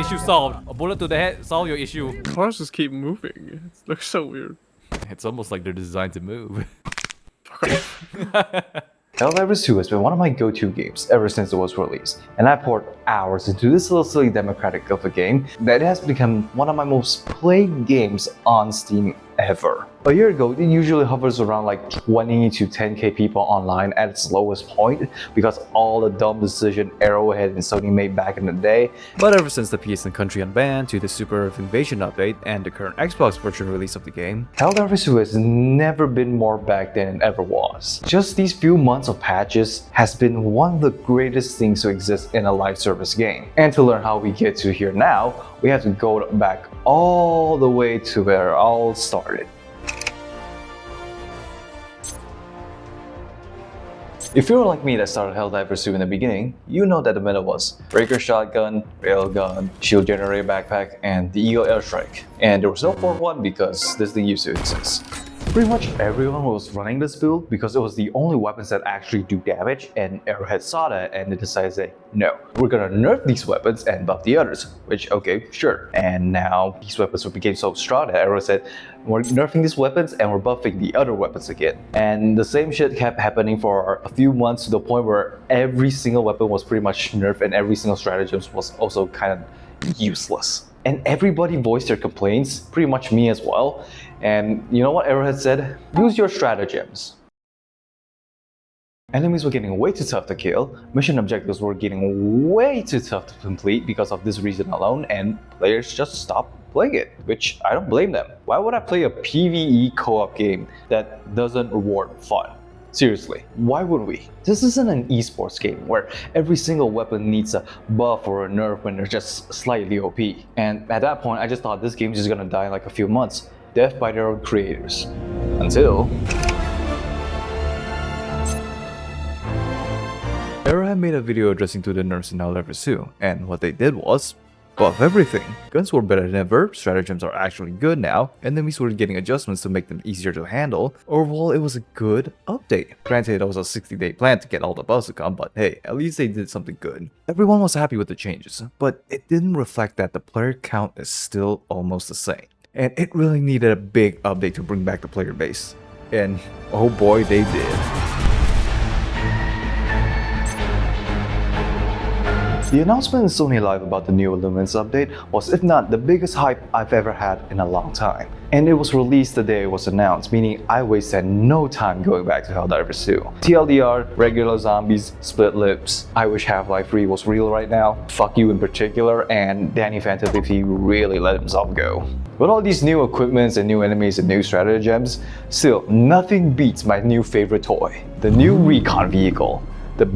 Issue solved. A bullet to the head, solve your issue. Cars just keep moving. It looks so weird. It's almost like they're designed to move. Helldivers 2 has been one of my go-to games ever since it was released, and I poured hours into this little silly democratic of a game that has become one of my most played games on Steam ever. A year ago, it usually hovers around like 20 to 10k people online at its lowest point because all the dumb decision Arrowhead and Sony made back in the day. But ever since the PS and Country Unbanned to the Super Earth Invasion update and the current Xbox version release of the game, Helldivers 2 has never been more back than it ever was. Just these few months of patches has been one of the greatest things to exist in a live service game. And to learn how we get to here now, we have to go back all the way to where it all started. If you were like me that started Helldivers 2 in the beginning, you know that the meta was Breaker Shotgun, Railgun, Shield Generator Backpack, and the Eagle Airstrike. And there was no fourth one because this thing used to exist. Pretty much everyone was running this build because it was the only weapons that actually do damage, and Arrowhead saw that and they decided to say, no, we're gonna nerf these weapons and buff the others, which, okay, sure. And now these weapons became so strong that Arrow said, we're nerfing these weapons and we're buffing the other weapons again. And the same shit kept happening for a few months to the point where every single weapon was pretty much nerfed and every single stratagem was also kind of useless. And everybody voiced their complaints, pretty much me as well. And you know what Arrowhead said? Use your stratagems. Enemies were getting way too tough to kill, mission objectives were getting way too tough to complete because of this reason alone, and players just stopped playing it, which I don't blame them. Why would I play a PvE co-op game that doesn't reward fun? Seriously, why would we? This isn't an esports game where every single weapon needs a buff or a nerf when they're just slightly OP. And at that point, I just thought this game is just gonna die in like a few months. Death by their own creators. Until... Arrowhead made a video addressing to the nerfs in Helldivers 2, and what they did was buff everything. Guns were better than ever, stratagems are actually good now, enemies were getting adjustments to make them easier to handle. Overall, it was a good update. Granted, it was a 60-day plan to get all the buffs to come, but hey, at least they did something good. Everyone was happy with the changes, but it didn't reflect that the player count is still almost the same. And it really needed a big update to bring back the player base. And oh boy, they did. The announcement in Sony Live about the new Illuminance update was, if not the biggest hype I've ever had in a long time. And it was released the day it was announced, meaning I wasted no time going back to Helldivers 2. TLDR, regular zombies, split lips, I wish Half-Life 3 was real right now, fuck you in particular, and Danny Phantom really let himself go. With all these new equipments and new enemies and new stratagems, still nothing beats my new favorite toy, the new recon vehicle. The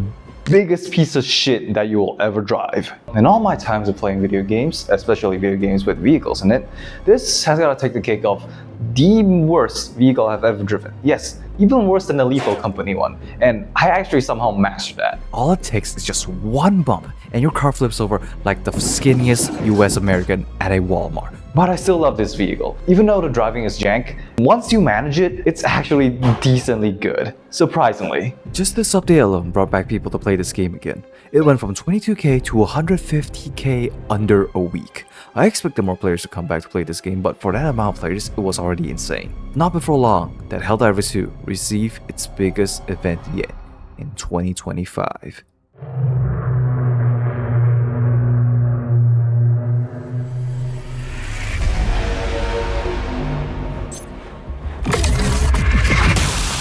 biggest piece of shit that you will ever drive. In all my times of playing video games, especially video games with vehicles in it, this has got to take the cake of the worst vehicle I've ever driven. Yes, even worse than the Lethal Company one, and I actually somehow mastered that. All it takes is just one bump, and your car flips over like the skinniest US American at a Walmart. But I still love this vehicle. Even though the driving is jank, once you manage it, it's actually decently good. Surprisingly. Just this update alone brought back people to play this game again. It went from 22k to 150k under a week. I expected more players to come back to play this game, but for that amount of players, it was already insane. Not before long that Helldivers 2 received its biggest event yet in 2025.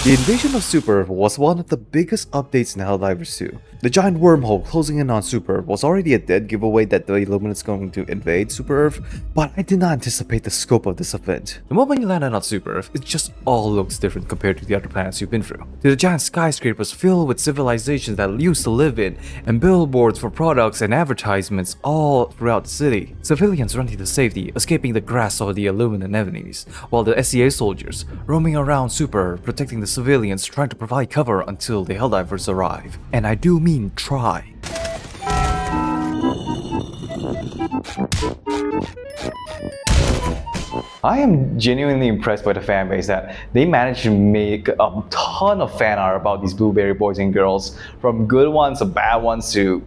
The invasion of Super Earth was one of the biggest updates in Helldivers 2. The giant wormhole closing in on Super Earth was already a dead giveaway that the Illuminate's going to invade Super Earth, but I did not anticipate the scope of this event. The moment you landed on Super Earth, it just all looks different compared to the other planets you've been through. To the giant skyscrapers filled with civilizations that you used to live in, and billboards for products and advertisements all throughout the city. Civilians running to safety, escaping the grasp of the Illuminate enemies, while the SCA soldiers roaming around Super Earth, protecting the civilians, trying to provide cover until the Helldivers arrive. And I do mean try. I am genuinely impressed by the fan base that they managed to make a ton of fan art about these blueberry boys and girls, from good ones to bad ones to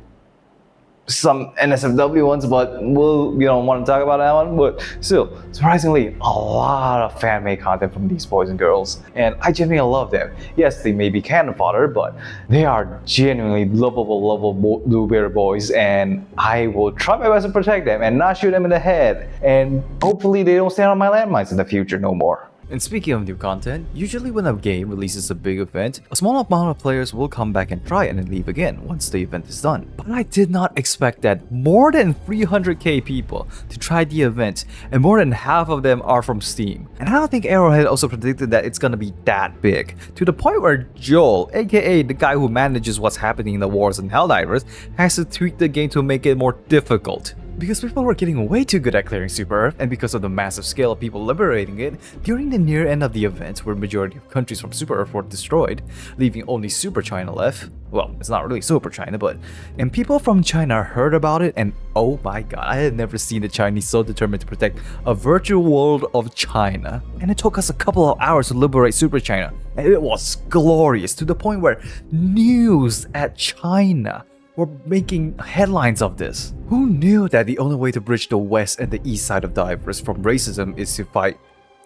some NSFW ones, but we don't want to talk about that one. But still, surprisingly, a lot of fan-made content from these boys and girls, and I genuinely love them. Yes, they may be cannon fodder, but they are genuinely lovable blueberry boys, and I will try my best to protect them and not shoot them in the head, and hopefully they don't stand on my landmines in the future no more. And speaking of new content, usually when a game releases a big event, a small amount of players will come back and try it and then leave again once the event is done. But I did not expect that more than 300k people to try the event, and more than half of them are from Steam. And I don't think Arrowhead also predicted that it's gonna be that big, to the point where Joel, aka the guy who manages what's happening in the wars and Helldivers, has to tweak the game to make it more difficult. Because people were getting way too good at clearing Super Earth, and because of the massive scale of people liberating it, during the near end of the event where majority of countries from Super Earth were destroyed, leaving only Super China left. Well, it's not really Super China, but... And people from China heard about it, and oh my god, I had never seen the Chinese so determined to protect a virtual world of China. And it took us a couple of hours to liberate Super China, and it was glorious, to the point where news at China were making headlines of this. Who knew that the only way to bridge the west and the east side of Divers from racism is to fight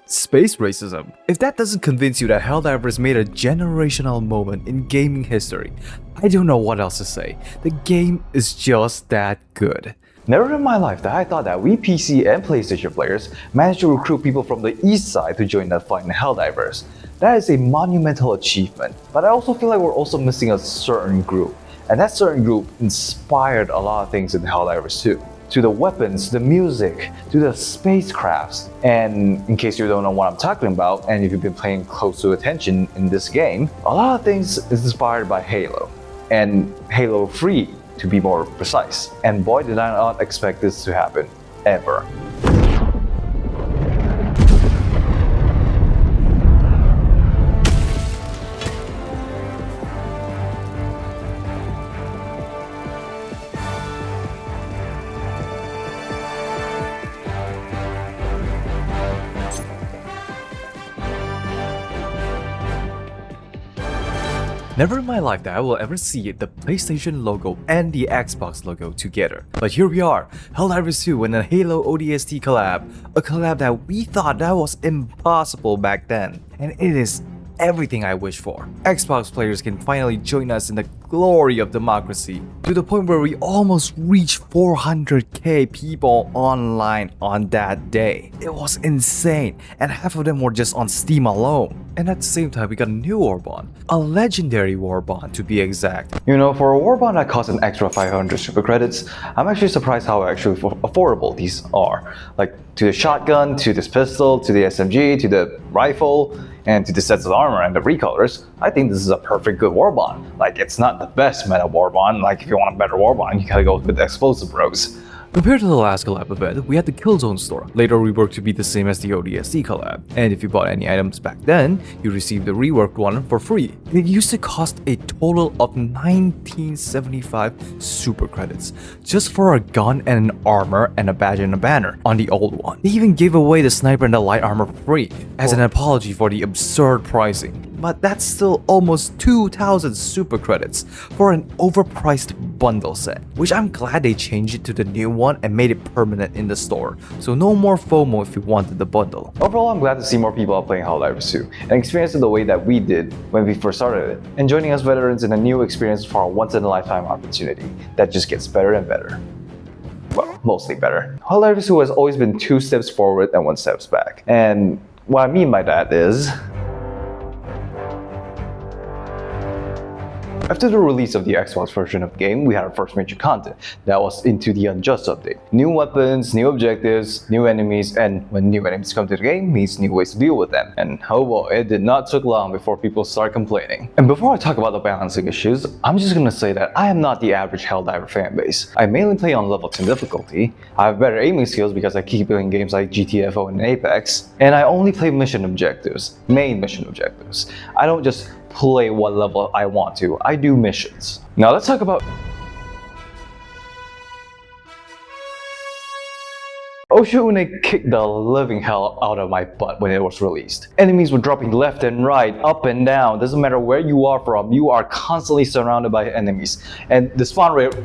space racism? If that doesn't convince you that Helldivers made a generational moment in gaming history, I don't know what else to say. The game is just that good. Never in my life that I thought that we PC and PlayStation players managed to recruit people from the east side to join that fight in Helldivers. That is a monumental achievement, but I also feel like we're also missing a certain group. And that certain group inspired a lot of things in Helldivers 2. To the weapons, the music, to the spacecrafts. And in case you don't know what I'm talking about, and if you've been paying close to attention in this game, a lot of things is inspired by Halo. And Halo 3, to be more precise. And boy, did I not expect this to happen, ever. Never in my life that I will ever see the PlayStation logo and the Xbox logo together. But here we are, Helldivers 2 and a Halo ODST collab. A collab that we thought that was impossible back then. And it is everything I wish for. Xbox players can finally join us in the glory of democracy, to the point where we almost reached 400k people online on that day. It was insane, and half of them were just on Steam alone. And at the same time, we got a new war bond, a legendary war bond to be exact. You know, for a war bond that costs an extra 500 super credits, I'm actually surprised how actually affordable these are. Like, to the shotgun, to this pistol, to the SMG, to the rifle, and to the sets of armor and the recolors, I think this is a perfect good war bond. Like, it's not the best meta war bond. Like, if you want a better war bond, you gotta go with the explosive bros. Compared to the last collab event, we had the Killzone store, later reworked to be the same as the ODST collab. And if you bought any items back then, you received the reworked one for free. It used to cost a total of 1975 super credits, just for a gun and an armor and a badge and a banner on the old one. They even gave away the sniper and the light armor for free, as an apology for the absurd pricing. But that's still almost 2,000 super credits for an overpriced bundle set, which I'm glad they changed it to the new one and made it permanent in the store, so no more FOMO if you wanted the bundle. Overall, I'm glad to see more people are playing Helldivers 2 and experiencing the way that we did when we first started it, and joining us veterans in a new experience for a once-in-a-lifetime opportunity that just gets better and better. Well, mostly better. Helldivers 2 has always been 2 steps forward and 1 step back, and what I mean by that is, after the release of the Xbox version of the game, we had our first major content that was into the Unjust update. New weapons, new objectives, new enemies, and when new enemies come to the game, means new ways to deal with them. And oh boy, it did not take long before people start complaining. And before I talk about the balancing issues, I'm just gonna say that I am not the average Helldiver fanbase. I mainly play on level 10 difficulty, I have better aiming skills because I keep playing games like GTFO and Apex, and I only play mission objectives, main mission objectives. I don't just play what level I want to. I do missions. Now let's talk about... Oshune kicked the living hell out of my butt when it was released. Enemies were dropping left and right, up and down. Doesn't matter where you are from, you are constantly surrounded by enemies. And the spawn rate...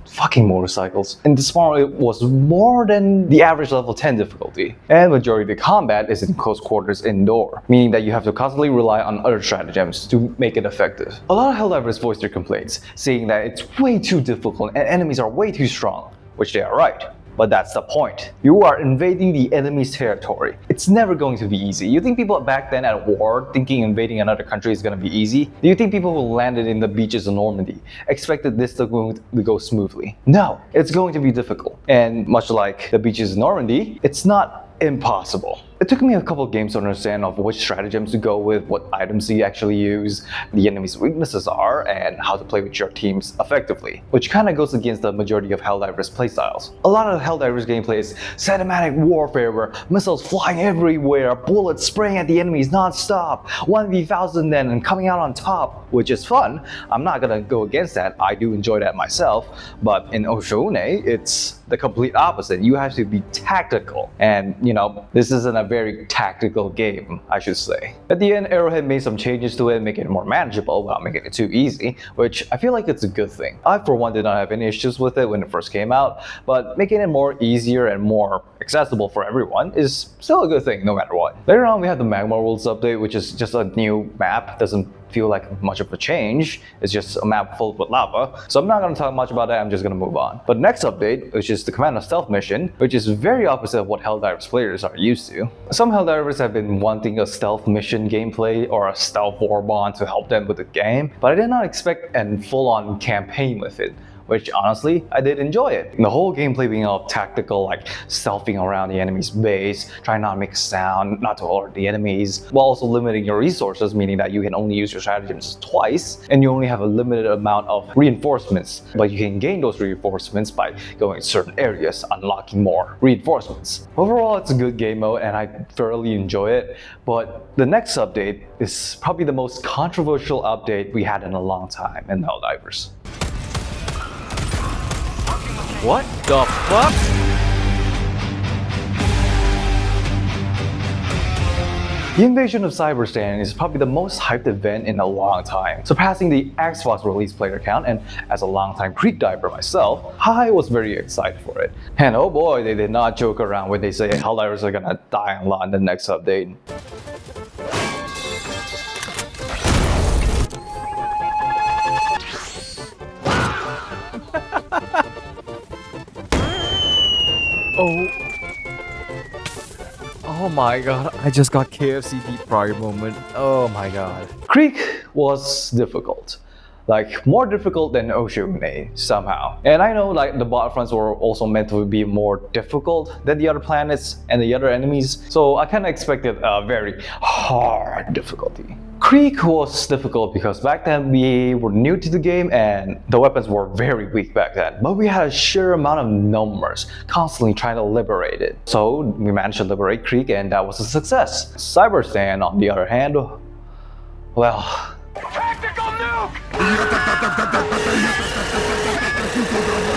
Fucking motorcycles. And the spawn rate was more than the average level 10 difficulty. And majority of the combat is in close quarters indoor, meaning that you have to constantly rely on other stratagems to make it effective. A lot of Helldivers voiced their complaints, saying that it's way too difficult and enemies are way too strong, which they are right. But that's the point. You are invading the enemy's territory. It's never going to be easy. You think people back then at war thinking invading another country is going to be easy? Do you think people who landed in the beaches of Normandy expected this to go smoothly? No, it's going to be difficult. And much like the beaches of Normandy, it's not impossible. It took me a couple of games to understand of which stratagems to go with, what items you actually use, the enemy's weaknesses are, and how to play with your teams effectively, which kind of goes against the majority of Helldivers playstyles. A lot of Helldivers gameplay is cinematic warfare where missiles flying everywhere, bullets spraying at the enemies non-stop, 1v1000 then and coming out on top, which is fun. I'm not gonna go against that, I do enjoy that myself, but in Oshune, it's the complete opposite. You have to be tactical, and you know, this isn't a very tactical game, I should say. At the end, Arrowhead made some changes to it, making it more manageable without making it too easy, which I feel like it's a good thing. I, for one, did not have any issues with it when it first came out, but making it more easier and more accessible for everyone is still a good thing, no matter what. Later on, we have the Magma Worlds update, which is just a new map. Doesn't feel like much of a change. It's just a map full with lava. So I'm not going to talk much about that, I'm just going to move on. But next update, which is the Command of Stealth mission, which is very opposite of what Helldivers players are used to. Some Helldivers have been wanting a stealth mission gameplay or a stealth warbond to help them with the game, but I did not expect a full-on campaign with it, which honestly, I did enjoy it. The whole gameplay being all tactical, like stealthing around the enemy's base, trying not to make a sound, not to alert the enemies, while also limiting your resources, meaning that you can only use your stratagems twice, and you only have a limited amount of reinforcements, but you can gain those reinforcements by going to certain areas, unlocking more reinforcements. Overall, it's a good game mode, and I thoroughly enjoy it, but the next update is probably the most controversial update we had in a long time in Helldivers. What the fuck? The invasion of Cyberstan is probably the most hyped event in a long time, surpassing the Xbox release player count, and as a longtime Creek diver myself, I was very excited for it. And oh boy, they did not joke around when they say Helldivers are gonna die a lot in the next update. Oh my god, I just got KFC deep fryer moment. Oh my god. Creek was difficult. Like, more difficult than Oshune, somehow. And I know like the bot fronts were also meant to be more difficult than the other planets and the other enemies, so I kinda expected a very hard difficulty. Creek was difficult because back then we were new to the game and the weapons were very weak back then, but we had a sheer amount of numbers, constantly trying to liberate it. So we managed to liberate Creek and that was a success. Cyberstan, on the other hand, well... Tactical nuke!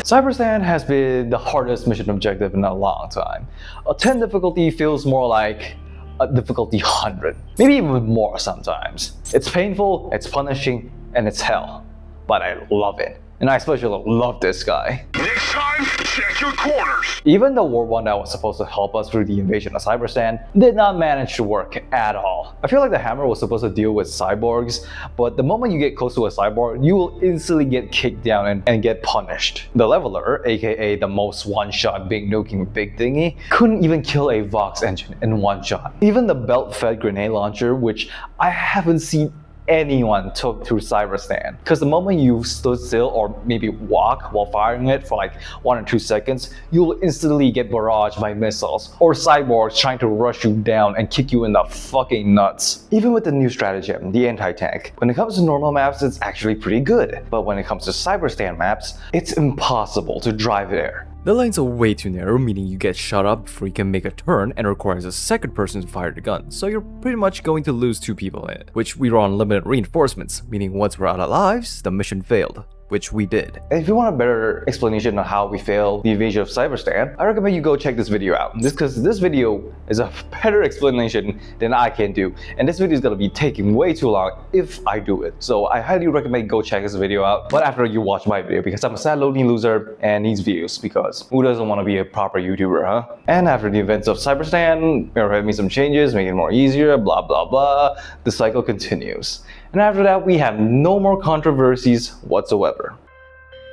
Cyberstan has been the hardest mission objective in a long time. A 10 difficulty feels more like a difficulty 100, maybe even more sometimes. It's painful, it's punishing, and it's hell. But I love it. And I especially love this guy. Next time, check your corners. Even the warbond that was supposed to help us through the invasion of Cyberstan did not manage to work at all. I feel like the hammer was supposed to deal with cyborgs, but the moment you get close to a cyborg, you will instantly get kicked down and get punished. The leveler, aka the most one-shot big nuking big thingy, couldn't even kill a Vox engine in one shot. Even the belt-fed grenade launcher, which I haven't seen anyone took through Cyberstan. Because the moment you stood still or maybe walk while firing it for like 1 or 2 seconds, you'll instantly get barraged by missiles or cyborgs trying to rush you down and kick you in the fucking nuts. Even with the new stratagem, the anti-tank, when it comes to normal maps, it's actually pretty good. But when it comes to Cyberstan maps, it's impossible to drive there. The lanes are way too narrow, meaning you get shot up before you can make a turn and requires a second person to fire the gun, so you're pretty much going to lose 2 people in it, which we were on limited reinforcements, meaning once we're out of lives, the mission failed. which we did. And if you want a better explanation on how we failed the invasion of Cyberstan, I recommend you go check this video out. Because this video is a better explanation than I can do. And this video is gonna be taking way too long if I do it. So I highly recommend go check this video out, but after you watch my video, because I'm a sad lonely loser and needs views, because who doesn't want to be a proper YouTuber, huh? And after the events of Cyberstan, there have been some changes, making it more easier, blah blah blah. The cycle continues. And after that, we have no more controversies whatsoever.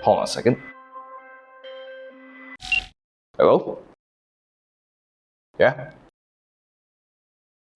Hold on a second. Hello? Yeah?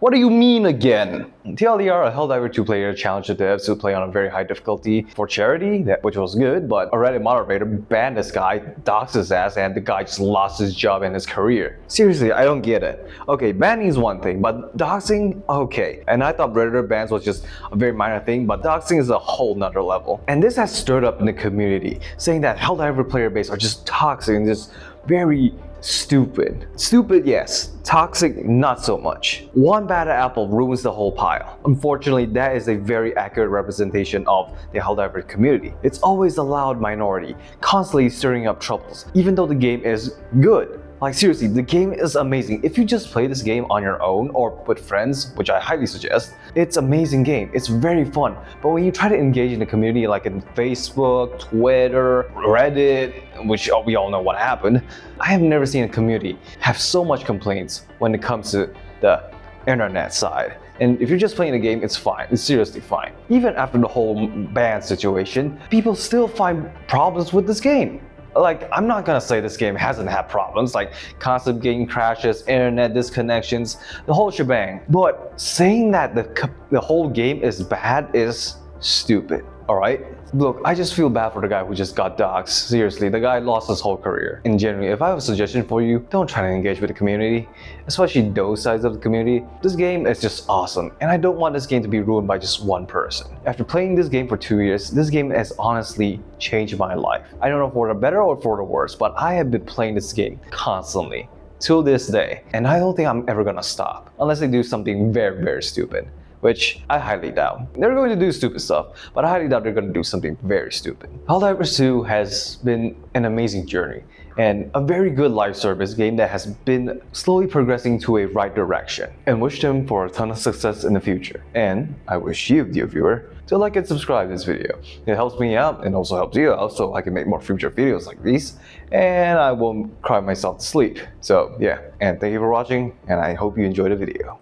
What do you mean again? TLDR, a Helldivers 2 player challenged the devs to play on a very high difficulty for charity, which was good, but a Reddit moderator banned this guy, doxed his ass, and the guy just lost his job and his career. Seriously, I don't get it. Okay, banning is one thing, but doxing, okay. And I thought Redditor bans was just a very minor thing, but doxing is a whole nother level. And this has stirred up in the community, saying that Helldivers player base are just toxic and just very stupid. Stupid, yes. Toxic, not so much. One bad apple ruins the whole pile. Unfortunately, that is a very accurate representation of the Helldivers community. It's always the loud minority, constantly stirring up troubles, even though the game is good. Like seriously, the game is amazing. If you just play this game on your own or with friends, which I highly suggest, it's an amazing game. It's very fun. But when you try to engage in the community like in Facebook, Twitter, Reddit, which we all know what happened, I have never seen a community have so much complaints when it comes to the internet side. And if you're just playing the game, it's fine. It's seriously fine. Even after the whole ban situation, people still find problems with this game. Like, I'm not gonna say this game hasn't had problems, like constant game crashes, internet disconnections, the whole shebang. But saying that the whole game is bad is stupid, alright? Look, I just feel bad for the guy who just got doxxed. Seriously, the guy lost his whole career. And generally, if I have a suggestion for you, don't try to engage with the community, especially those sides of the community. This game is just awesome, and I don't want this game to be ruined by just one person. After playing this game for 2 years, this game has honestly changed my life. I don't know for the better or for the worse, but I have been playing this game constantly till this day, and I don't think I'm ever gonna stop unless they do something very, very stupid. Which I highly doubt. They're going to do stupid stuff, but I highly doubt they're going to do something very stupid. Helldivers 2 has been an amazing journey and a very good live service game that has been slowly progressing to a right direction, and wish them for a ton of success in the future. And I wish you, dear viewer, to like and subscribe to this video. It helps me out and also helps you out so I can make more future videos like these and I won't cry myself to sleep. So yeah, and thank you for watching and I hope you enjoyed the video.